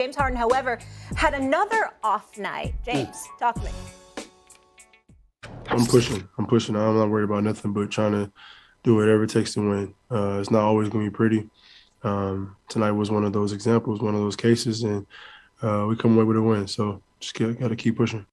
James Harden, however, had another off night. James, talk to me. I'm pushing. I'm not worried about nothing but trying to do whatever it takes to win. It's not always going to be pretty. Tonight was one of those examples, one of those cases, and we come away with a win. So just got to keep pushing.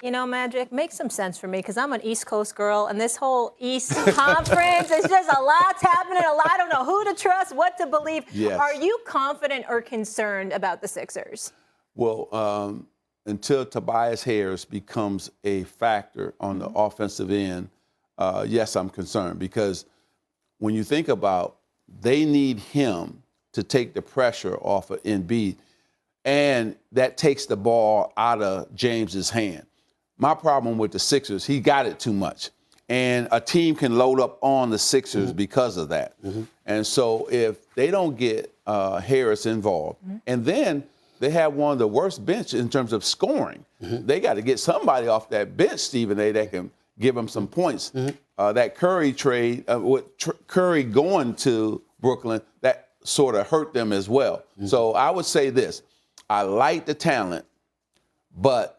You know, Magic, makes some sense for me because I'm an East Coast girl, and this whole East Conference, it's just a lot's happening. I don't know who to trust, what to believe. Yes. Are you confident or concerned about the Sixers? Well, until Tobias Harris becomes a factor on the offensive end, yes, I'm concerned because when you think about they need him to take the pressure off of Embiid, and that takes the ball out of James's hand. My problem with the Sixers, he got it too much. And a team can load up on the Sixers because of that. And so if they don't get Harris involved, and then they have one of the worst bench in terms of scoring. They got to get somebody off that bench, Stephen A., that can give them some points. That Curry trade, with Curry going to Brooklyn, that sort of hurt them as well. So I would say this. I like the talent, but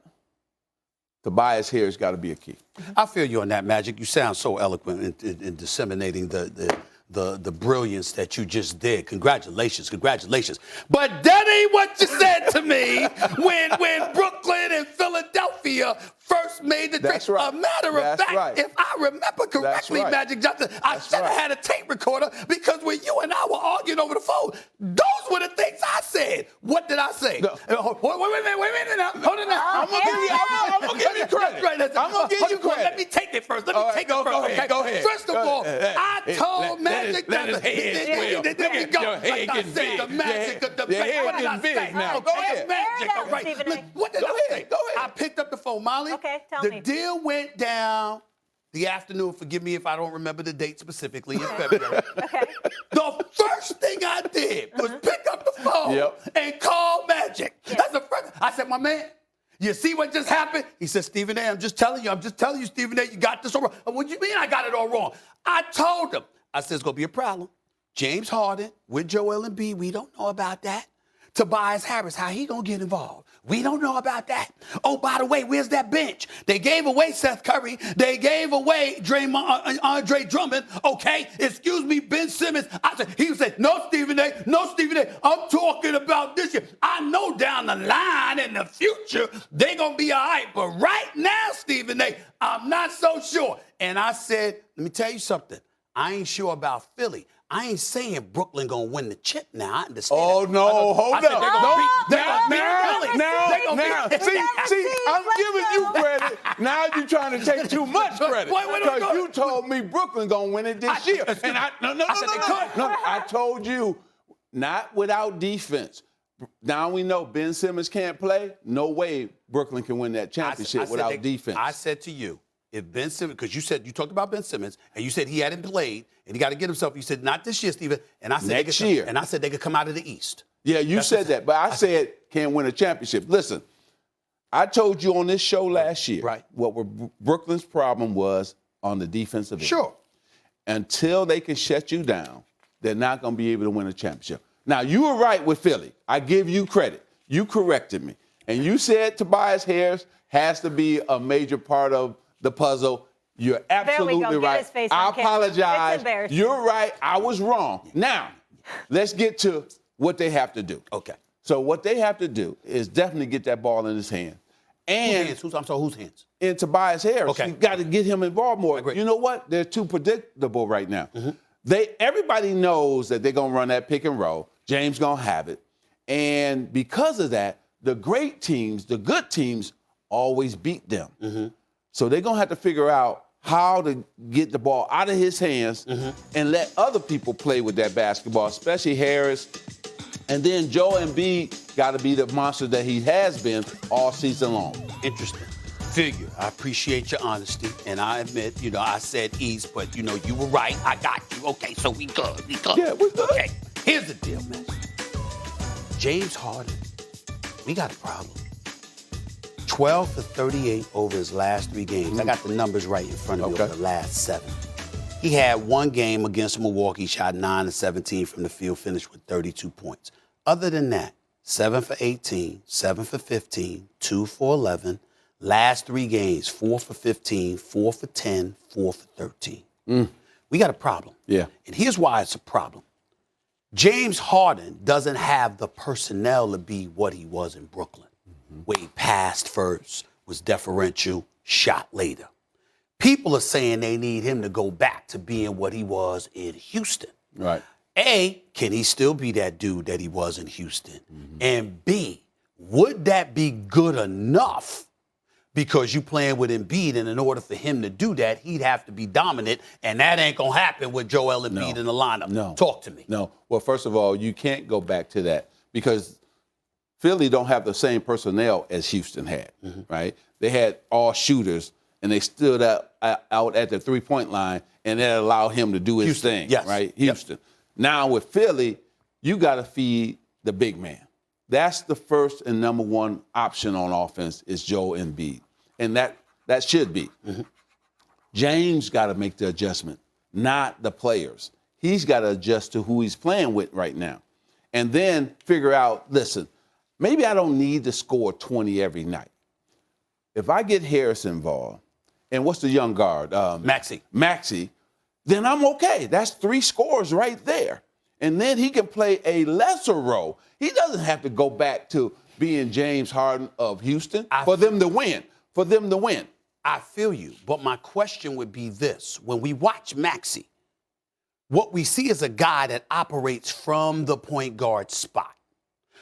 Tobias Harris got to be a key. I feel you on that, Magic. You sound so eloquent in disseminating the brilliance that you just did. Congratulations. But that ain't what you said to me when Brooklyn and Philadelphia first made the trade. That's right. A matter of That's fact, right. if I remember correctly, right. Magic Johnson, I should have had a tape recorder because when you and I were arguing over the phone, those were the things I said. What did I say? No. Wait a minute now. Hold it now. I'm gonna give you credit. I'm gonna give you credit. Let me take it first. Let me take it first. Go ahead. First of all, I told Magic let his head the Magic of the debate. What did I say? Now, go ahead. Magic, all right. Look, what did I say? Go ahead. I picked up the phone, Molly. Okay, tell the me. The deal went down the afternoon. Forgive me if I don't remember the date specifically in February. Okay. The first thing I did was pick up the phone and call Magic. That's the first. I said, my man, you see what just happened? He said, Stephen A., I'm just telling you, Stephen A., you got this all wrong. What do you mean I got it all wrong? I told him. I said, it's going to be a problem. James Harden with Joel Embiid, we don't know about that. Tobias Harris, how he going to get involved? We don't know about that. Oh, by the way, where's that bench? They gave away Seth Curry. They gave away Andre Drummond. Okay, excuse me, Ben Simmons. He said, no, Stephen A. I'm talking about this year. I know down the line in the future, they're going to be all right. But right now, Stephen A., I'm not so sure. And I said, let me tell you something. I ain't sure about Philly. I ain't saying Brooklyn gonna win the chip now. I understand. Oh, that. no, hold up. See, I'm giving you credit. Now you're trying to take too much credit. Because you told me Brooklyn gonna win it this year. And I told you, not without defense. Now we know Ben Simmons can't play. No way Brooklyn can win that championship without defense. I said to you, if Ben Simmons, because you talked about Ben Simmons, and you said he hadn't played, and he got to get himself. You said, not this year, Stephen. And I said, next year. And I said they could come out of the East. Yeah, you said that. But I said can't win a championship. Listen, I told you on this show last year what Brooklyn's problem was on the defensive end. Sure. Until they can shut you down, they're not going to be able to win a championship. Now, you were right with Philly. I give you credit. You corrected me. And you said Tobias Harris has to be a major part of the puzzle. You're absolutely right. I apologize. You're right. I was wrong. Now, let's get to what they have to do. Okay. So what they have to do is definitely get that ball in his hand. And whose hands? In Tobias Harris. Okay. You got to get him involved more. You know what? They're too predictable right now. Everybody knows that they're going to run that pick and roll. James going to have it. And because of that, the great teams, the good teams, always beat them. So they're going to have to figure out how to get the ball out of his hands and let other people play with that basketball, especially Harris. And then Joel Embiid got to be the monster that he has been all season long. Interesting. Figure. I appreciate your honesty. And I admit, I said East, but, you were right. I got you. Okay, so we good. Yeah, we good. Okay, here's the deal, man. James Harden, we got a problem. 12 for 38 over his last 3 games. I got the numbers right in front of me over the last 7. He had one game against Milwaukee, shot 9 of 17 from the field, finished with 32 points. Other than that, 7 for 18, 7 for 15, 2 for 11. Last 3 games, 4 for 15, 4 for 10, 4 for 13. We got a problem. Yeah. And here's why it's a problem. James Harden doesn't have the personnel to be what he was in Brooklyn, where he passed first, was deferential, shot later. People are saying they need him to go back to being what he was in Houston. Right. A, can he still be that dude that he was in Houston? And B, would that be good enough? Because you playing with Embiid, and in order for him to do that, he'd have to be dominant, and that ain't going to happen with Joel Embiid in the lineup. No. Talk to me. No. Well, first of all, you can't go back to that because Philly don't have the same personnel as Houston had, right? They had all shooters, and they stood out at the three-point line, and that allowed him to do his Houston, thing, yes. right? Houston. Yep. Now with Philly, you got to feed the big man. That's the first and number one option on offense is Joel Embiid, and that should be. James got to make the adjustment, not the players. He's got to adjust to who he's playing with right now, and then figure out, listen, maybe I don't need to score 20 every night. If I get Harris involved, and what's the young guard? Maxey, then I'm okay. That's 3 scores right there. And then he can play a lesser role. He doesn't have to go back to being James Harden of Houston for them to win. I feel you, but my question would be this. When we watch Maxey, what we see is a guy that operates from the point guard spot.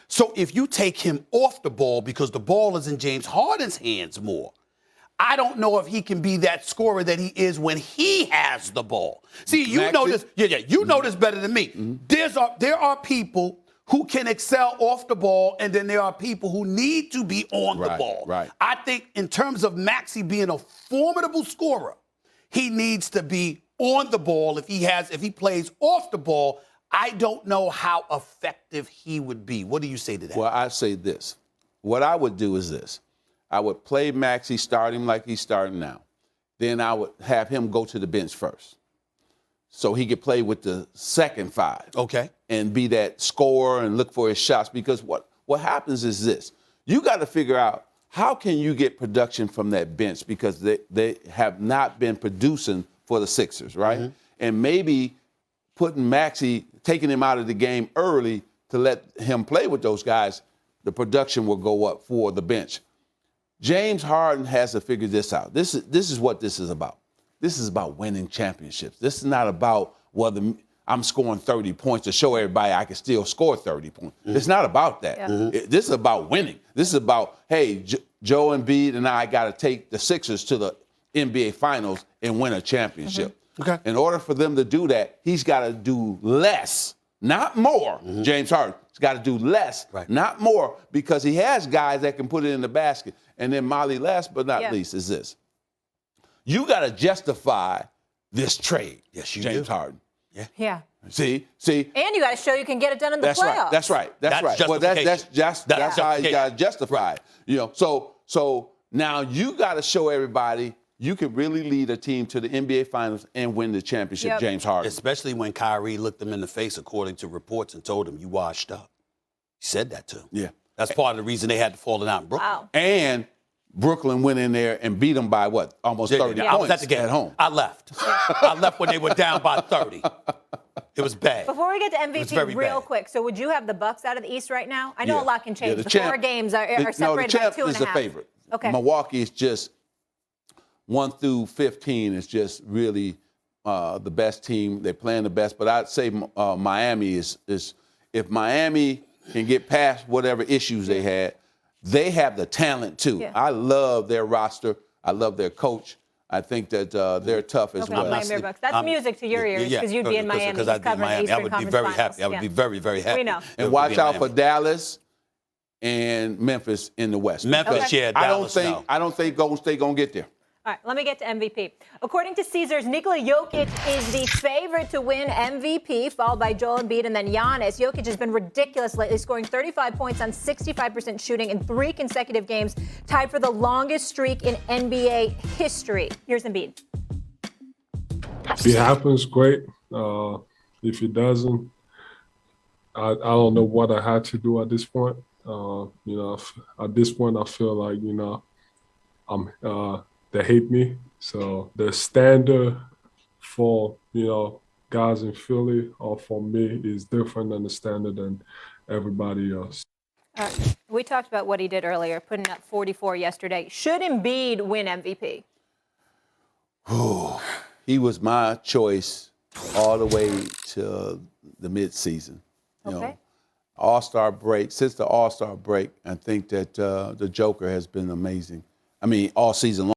So if you take him off the ball because the ball is in James Harden's hands more, I don't know if he can be that scorer that he is when he has the ball. See, you know this. You know this better than me. There are people who can excel off the ball, and then there are people who need to be on the ball. Right. I think in terms of Maxey being a formidable scorer, he needs to be on the ball. If he plays off the ball, I don't know how effective he would be. What do you say to that? Well, I say this. What I would do is this. I would play Maxey, start him like he's starting now. Then I would have him go to the bench first, so he could play with the second 5. Okay. And be that scorer and look for his shots. Because what happens is this. You got to figure out how can you get production from that bench because they have not been producing for the Sixers, right? And maybe putting Maxey, taking him out of the game early to let him play with those guys, the production will go up for the bench. James Harden has to figure this out. This is what this is about. This is about winning championships. This is not about whether I'm scoring 30 points to show everybody I can still score 30 points. It's not about that. This is about winning. This is about, hey, Joe Embiid and I got to take the Sixers to the NBA Finals and win a championship. Okay. In order for them to do that, he's got to do less, not more. James Harden. He's got to do less, not more, because he has guys that can put it in the basket. And then Molly, last but not least, is this. You got to justify this trade, James Harden. Yeah. See? And you got to show you can get it done in the playoffs. That's right. Well, that's how you got to justify it. You know, so now you got to show everybody you can really lead a team to the NBA Finals and win the championship, James Harden. Especially when Kyrie looked him in the face, according to reports, and told him, you washed up. He said that to him. Yeah. That's part of the reason they had to fall out in Brooklyn. Wow. And Brooklyn went in there and beat them by what? Almost 30 points I was at the game. at home. I left. I left when they were down by 30. It was bad. Before we get to MVP, real quick, so would you have the Bucks out of the East right now? I know a lot can change. The 4 games are separated by 2.5. The champ is the favorite. Okay. Milwaukee is just 1 through 15 is just really the best team. They're playing the best. But I'd say Miami is if Miami can get past whatever issues they had, they have the talent too. Yeah. I love their roster. I love their coach. I think that they're tough as well. Miami Bucks. That's music to your ears because you'd be in Miami. Because I'd be in Miami. I would be very happy. I would be very, very happy. We know. And watch out for Dallas and Memphis in the West. Memphis, Dallas, I don't think Golden State going to get there. All right, let me get to MVP. According to Caesars, Nikola Jokic is the favorite to win MVP, followed by Joel Embiid and then Giannis. Jokic has been ridiculous lately, scoring 35 points on 65% shooting in 3 consecutive games, tied for the longest streak in NBA history. Here's Embiid. If it happens, great. If it doesn't, I don't know what I had to do at this point. At this point, I feel like, they hate me. So the standard for, guys in Philly or for me is different than the standard than everybody else. We talked about what he did earlier, putting up 44 yesterday. Should Embiid win MVP? He was my choice all the way to the midseason. Okay. All-Star break, since the All-Star break, I think that the Joker has been amazing. I mean, all season long.